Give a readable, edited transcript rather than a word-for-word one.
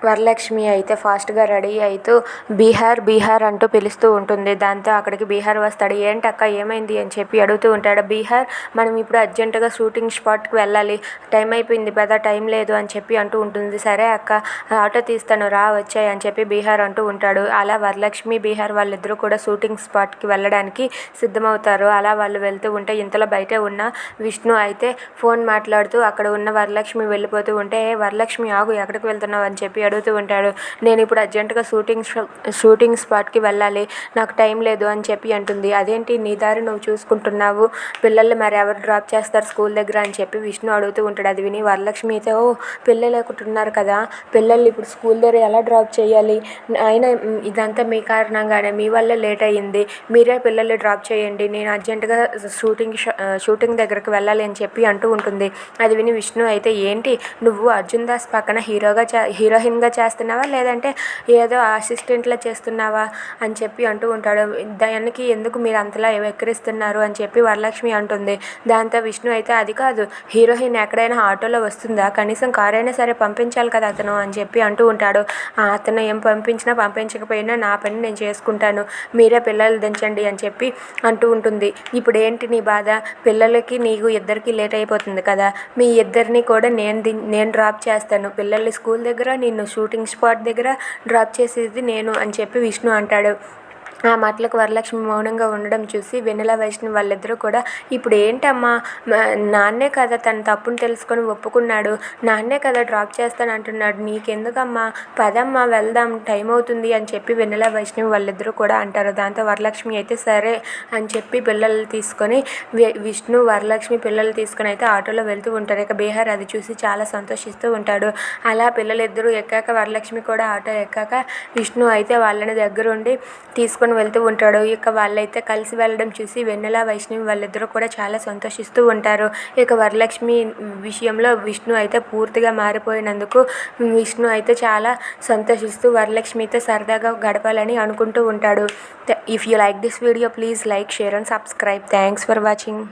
వరలక్ష్మి అయితే ఫాస్ట్గా రెడీ అవుతూ బీహార్ బీహార్ అంటూ పిలుస్తూ ఉంటుంది. దాంతో అక్కడికి బీహార్ వస్తాడు. ఏంటక్క ఏమైంది అని చెప్పి అడుగుతూ ఉంటాడు. బీహార్ మనం ఇప్పుడు అర్జెంటుగా షూటింగ్ స్పాట్కి వెళ్ళాలి, టైం అయిపోయింది పెద్ద టైం లేదు అని చెప్పి అంటూ ఉంటుంది. సరే అక్క ఆటో తీస్తాను రా వచ్చాయి అని చెప్పి బీహార్ అంటూ ఉంటాడు. అలా వరలక్ష్మి బీహార్ వాళ్ళిద్దరూ కూడా షూటింగ్ స్పాట్కి వెళ్ళడానికి సిద్ధమవుతారు. అలా వాళ్ళు వెళ్తూ ఉంటే ఇంతలో బయట ఉన్న విష్ణు అయితే ఫోన్ మాట్లాడుతూ అక్కడ ఉన్న వరలక్ష్మి వెళ్ళిపోతూ ఉంటే, వరలక్ష్మి ఆగు ఎక్కడికి వెళ్తున్నావు అని చెప్పి అడుగుతూ ఉంటాడు. నేను ఇప్పుడు అర్జెంటుగా షూటింగ్ స్పాట్కి వెళ్ళాలి, నాకు టైం లేదు అని చెప్పి అంటుంది. అదేంటి నీ దారి నువ్వు చూసుకుంటున్నావు, పిల్లల్ని మరి ఎవరు డ్రాప్ చేస్తారు స్కూల్ దగ్గర అని చెప్పి విష్ణు అడుగుతూ ఉంటాడు. అది విని వరలక్ష్మి అయితే పిల్లలు ఉన్నారు కదా, పిల్లల్ని ఇప్పుడు స్కూల్ దగ్గర ఎలా డ్రాప్ చేయాలి, అయినా ఇదంతా మీ కారణంగానే, మీ వల్లే లేట్ అయ్యింది, మీరే పిల్లల్ని డ్రాప్ చేయండి, నేను అర్జెంటుగా షూటింగ్ దగ్గరకు వెళ్ళాలి అని చెప్పి అంటూ ఉంటుంది. అది విని విష్ణు అయితే ఏంటి నువ్వు అర్జున్ దాస్ పక్కన హీరోయిన్గా చేస్తున్నావా లేదంటే ఏదో అసిస్టెంట్లా చేస్తున్నావా అని చెప్పి అంటూ ఉంటాడు. దానికి ఎందుకు మీరు అంతలా వెక్కిరిస్తున్నారు అని చెప్పి వరలక్ష్మి అంటుంది. దాంతో విష్ణు అయితే అది కాదు, హీరోయిన్ ఎక్కడైనా ఆటోలో వస్తుందా, కనీసం కార్ అయినా సరే పంపించాలి కదా అతను అని చెప్పి అంటూ ఉంటాడు. అతను ఏం పంపించినా పంపించకపోయినా నా పని నేను చేసుకుంటాను, మీరే పిల్లలు దించండి అని చెప్పి అంటూ ఉంటుంది. ఇప్పుడు ఏంటి నీ బాధ, పిల్లలకి నీకు ఇద్దరికి లేట్ అయిపోతుంది కదా, మీ ఇద్దరిని కూడా నేను డ్రాప్ చేస్తాను, పిల్లల్ని స్కూల్ దగ్గర నిన్ను షూటింగ్ స్పాట్ దగ్గర డ్రాప్ చేసేది నేను అని చెప్పి విష్ణు అంటాడు. ఆ మాటలకు వరలక్ష్మి మౌనంగా ఉండడం చూసి వెన్నెల వైష్ణవి వాళ్ళిద్దరూ కూడా ఇప్పుడు ఏంటమ్మా, నాన్నే కదా తన తప్పును తెలుసుకొని ఒప్పుకున్నాడు, నాన్నే కదా డ్రాప్ చేస్తాను అంటున్నాడు, నీకెందుకమ్మా, పదమ్మా వెళ్దాం టైం అవుతుంది అని చెప్పి వెన్నెల వైష్ణవి వాళ్ళిద్దరూ కూడా అంటారు. దాంతో వరలక్ష్మి అయితే సరే అని చెప్పి పిల్లలు తీసుకొని విష్ణు వరలక్ష్మి పిల్లలు తీసుకొని అయితే ఆటోలో వెళ్తూ ఉంటారు. ఇక బీహార్ అది చూసి చాలా సంతోషిస్తూ ఉంటాడు. అలా పిల్లలిద్దరూ ఎక్కాక వరలక్ష్మి కూడా ఆటో ఎక్కాక విష్ణు అయితే వాళ్ళని దగ్గరుండి తీసుకొని వెళ్తూ ఉంటాడు. ఇక వాళ్ళైతే కలిసి వెళ్ళడం చూసి వెన్నెల వైష్ణవి వాళ్ళిద్దరూ కూడా చాలా సంతోషిస్తూ ఉంటారు. ఇక వరలక్ష్మి విషయంలో విష్ణు అయితే పూర్తిగా మారిపోయినందుకు విష్ణు అయితే చాలా సంతోషిస్తూ వరలక్ష్మితో సరదాగా గడపాలని అనుకుంటూ ఉంటాడు. If you like this video please like, share and subscribe. Thanks for watching.